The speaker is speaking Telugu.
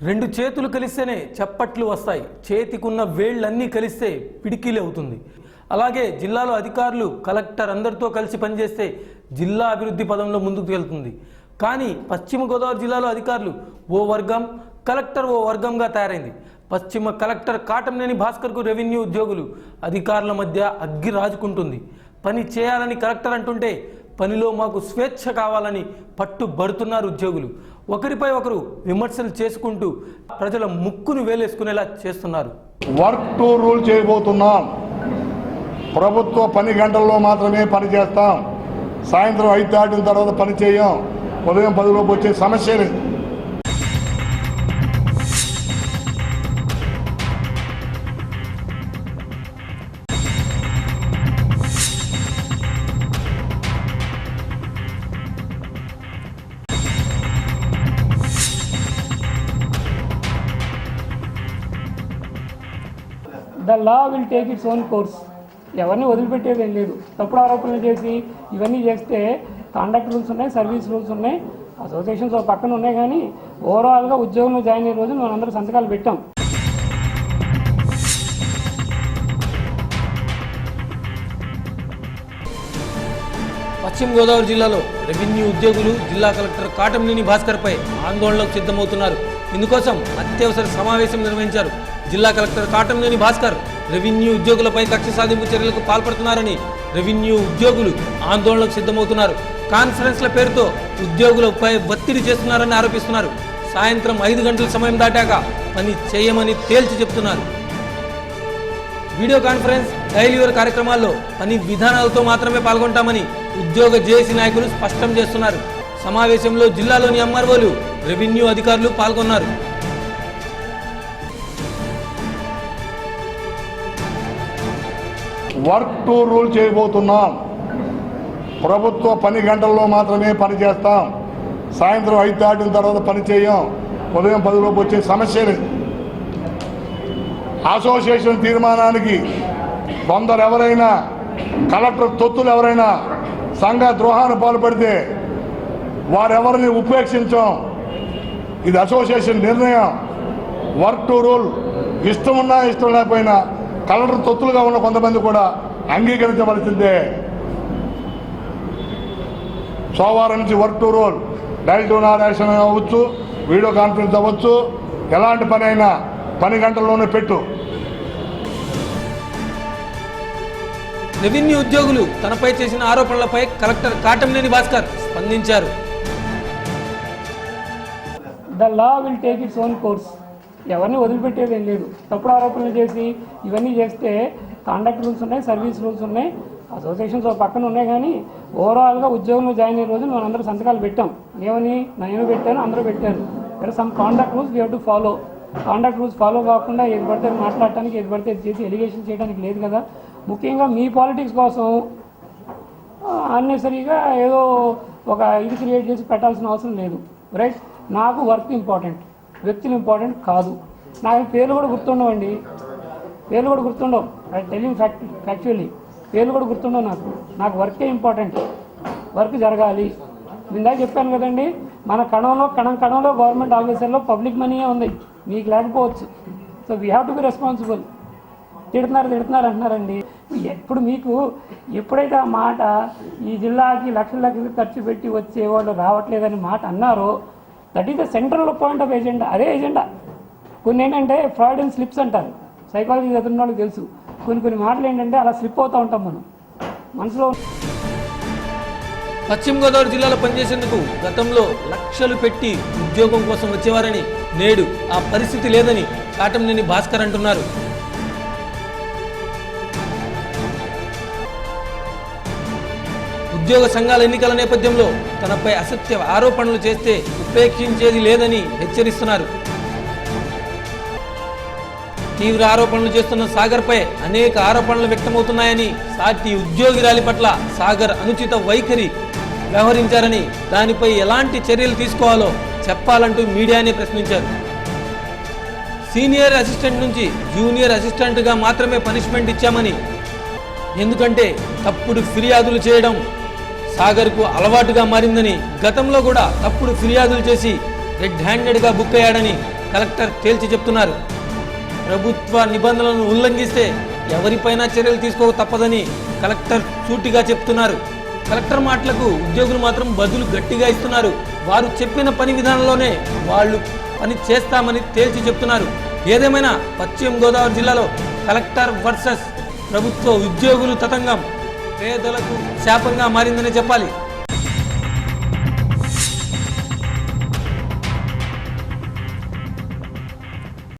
రెండు చేతులు కలిస్తేనే చప్పట్లు వస్తాయి. చేతికున్న వేళ్ళన్నీ కలిస్తే పిడికిలి అవుతుంది. అలాగే జిల్లాలో అధికారులు కలెక్టర్ అందరితో కలిసి పనిచేస్తే జిల్లా అభివృద్ధి పదంలో ముందుకు వెళ్తుంది. కానీ పశ్చిమ గోదావరి జిల్లాలో అధికారులు ఓ వర్గం, కలెక్టర్ ఓ వర్గంగా తయారైంది. పశ్చిమ కలెక్టర్ కాటంనేని భాస్కర్కు రెవెన్యూ ఉద్యోగులు అధికారుల మధ్య అగ్గి రాజుకుంటుంది. పని చేయాలని కలెక్టర్ అంటుంటే పనిలో మాకు స్వేచ్ఛ కావాలని పట్టుబడుతున్నారు ఉద్యోగులు. ఒకరిపై ఒకరు విమర్శలు చేసుకుంటూ ప్రజల ముక్కును వేలేసుకునేలా చేస్తున్నారు. వర్క్ టు రూల్ చేయబోతున్నాం. ప్రభుత్వ పని గంటల్లో మాత్రమే పని చేస్తాం. సాయంత్రం 5 దాటిన తర్వాత పని చేయం. ఉదయం 10 లోపు వచ్చే సమస్య లేదు. The law will take its own course. ఎవరిని వదిలిపెట్టేది ఏం లేదు. తప్పుడు ఆరోపణలు చేసి ఇవన్నీ చేస్తే కాండక్ట్ రూల్స్ ఉన్నాయి, సర్వీస్ రూల్స్ ఉన్నాయి, అసోసియేషన్స్ పక్కన ఉన్నాయి. కానీ ఓవరాల్గా ఉద్యోగంలో జాయిన్ అయ్యే రోజు మనం అందరూ సంతకాలు పెట్టాం. పశ్చిమ గోదావరి జిల్లాలో రెవెన్యూ ఉద్యోగులు జిల్లా కలెక్టర్ కాటంనేని భాస్కర్పై ఆందోళనకు సిద్ధమవుతున్నారు. ఇందుకోసం అత్యవసర సమావేశం నిర్వహించారు. జిల్లా కలెక్టర్ కాటంనేని భాస్కర్ రెవెన్యూ ఉద్యోగులపై కక్ష సాధింపు చర్యలకు పాల్పడుతున్నారని రెవెన్యూ ఉద్యోగులు ఆందోళనకు సిద్ధమవుతున్నారు. కాన్ఫరెన్స్ల పేరుతో ఉద్యోగులపై ఒత్తిడి చేస్తున్నారని ఆరోపిస్తున్నారు. సాయంత్రం 5 గంటల సమయం దాటాక పని చేయమని తేల్చి చెప్తున్నారు. వీడియో కాన్ఫరెన్స్, డైలీ వర్క్ కార్యక్రమాల్లో పని విధానాలతో మాత్రమే పాల్గొంటామని ఉద్యోగ జేఏసీ నాయకులు స్పష్టం చేస్తున్నారు. సమావేశంలో జిల్లాలోని ఎంఆర్ఓలు, రెవెన్యూ అధికారులు పాల్గొన్నారు. వర్క్ టు రూల్ చేయబోతున్నాం. ప్రభుత్వ పని గంటల్లో మాత్రమే పని చేస్తాం. సాయంత్రం 5 దాటిన తర్వాత పని చేయం. ఉదయం 10 లోపు వచ్చే సమస్య లేదు. అసోసియేషన్ తీర్మానానికి కొందరు ఎవరైనా, కలెక్టర్ తొత్తులు ఎవరైనా సంఘ ద్రోహాన్ని పాల్పడితే వారెవరిని ఉపేక్షించాం. ఇది అసోసియేషన్ నిర్ణయం. వర్క్ టు రూల్ ఇష్టం ఉన్నా ఇష్టం లేకపోయినా కలెక్టర్ తొత్తులుగా ఉన్న కొంతమంది కూడా అంగీకరించవలసిందే. సోమవారం నుంచి work to rule, dial to narration అవ్వచ్చు, వీడియో కాన్ఫరెన్స్ అవ్వచ్చు, ఎలాంటి పని అయినా పని గంటల్లోనే పెట్టు. రెవెన్యూ ఉద్యోగులు తనపై చేసిన ఆరోపణలపై కలెక్టర్ కాటంనేని భాస్కర్ స్పందించారు. The law will take its own course. ఎవరిని వదిలిపెట్టేది ఏం లేదు. తప్పుడు ఆరోపణలు చేసి ఇవన్నీ చేస్తే కాండక్ట్ రూల్స్ ఉన్నాయి, సర్వీస్ రూల్స్ ఉన్నాయి, అసోసియేషన్స్ పక్కన ఉన్నాయి. కానీ ఓవరాల్గా ఉద్యోగంలో జాయిన్ అయ్యే రోజు మనం అందరూ సంతకాలు పెట్టాం. ఏమని నేను పెట్టాను, అందరూ పెట్టారు. ఇక్కడ some conduct rules we have to follow. Conduct rules follow కాకుండా ఏది పడితే మాట్లాడటానికి, ఏది పడితే చేసి ఎలిగేషన్ చేయడానికి లేదు కదా. ముఖ్యంగా మీ పాలిటిక్స్ కోసం అన్నెసరీగా ఏదో ఒక ఇది క్రియేట్ చేసి పెట్టాల్సిన అవసరం లేదు. రైట్, నాకు వర్క్ ఇంపార్టెంట్, వ్యక్తులు ఇంపార్టెంట్ కాదు. నాకు పేర్లు కూడా గుర్తుండవండి, పేర్లు కూడా గుర్తుండవు. ఐ టెలింగ్ ఫ్యాక్చువల్లీ పేర్లు కూడా గుర్తుండవు. నాకు వర్కే ఇంపార్టెంట్. వర్క్ జరగాలి. ఇందాక చెప్పాను కదండి, మన కణంలో గవర్నమెంట్ ఆఫీసర్లో పబ్లిక్ మనీయే ఉంది, మీకు లేకపోవచ్చు. So we have to be responsible. తిడుతున్నారు అంటున్నారండి. ఎప్పుడు మీకు ఎప్పుడైతే ఆ మాట ఈ జిల్లాకి లక్షలు ఖర్చు పెట్టి వచ్చేవాళ్ళు రావట్లేదని మాట అన్నారో, that is the central point of agenda. అదే ఎజెండా. కొన్ని ఏంటంటే ఫ్రాడ్ అండ్ స్లిప్స్ అంటారు. సైకాలజీ చదివిన వాళ్ళకి తెలుసు. కొన్ని మాటలు ఏంటంటే అలా స్లిప్ అవుతూ ఉంటాం మనం మనసులో. పశ్చిమ గోదావరి జిల్లాలో పనిచేసేందుకు గతంలో లక్షలు పెట్టి ఉద్యోగం కోసం వచ్చేవారని, నేడు ఆ పరిస్థితి లేదని కాటంనేని భాస్కర్ అంటున్నారు. ఉద్యోగ సంఘాల ఎన్నికల నేపథ్యంలో తనపై అసత్య ఆరోపణలు చేస్తే ఉపేక్షించేది లేదని హెచ్చరిస్తున్నారు. తీవ్ర ఆరోపణలు చేస్తున్న సాగర్పై అనేక ఆరోపణలు వ్యక్తమవుతున్నాయని, సాటి ఉద్యోగి ర్యాలీ పట్ల సాగర్ అనుచిత వైఖరి వ్యవహరించారని, దానిపై ఎలాంటి చర్యలు తీసుకోవాలో చెప్పాలంటూ మీడియాని ప్రశ్నించారు. సీనియర్ అసిస్టెంట్ నుంచి జూనియర్ అసిస్టెంట్గా మాత్రమే పనిష్మెంట్ ఇచ్చామని, ఎందుకంటే తప్పుడు ఫిర్యాదులు చేయడం సాగర్కు అలవాటుగా మారిందని, గతంలో కూడా తప్పుడు ఫిర్యాదులు చేసి రెడ్ హ్యాండెడ్గా బుక్ అయ్యాడని కలెక్టర్ తేల్చి చెప్తున్నారు. ప్రభుత్వ నిబంధనలను ఉల్లంఘిస్తే ఎవరిపైనా చర్యలు తీసుకోక తప్పదని కలెక్టర్ సూటిగా చెప్తున్నారు. కలెక్టర్ మాటలకు ఉద్యోగులు మాత్రం బదులు గట్టిగా ఇస్తున్నారు. వారు చెప్పిన పని విధానంలోనే వాళ్ళు పని చేస్తామని తేల్చి చెప్తున్నారు. ఏదేమైనా పశ్చిమ గోదావరి జిల్లాలో కలెక్టర్ వర్సెస్ ప్రభుత్వ ఉద్యోగులు తతంగం పేదలకు శాపంగా మారిందనే చెప్పాలి.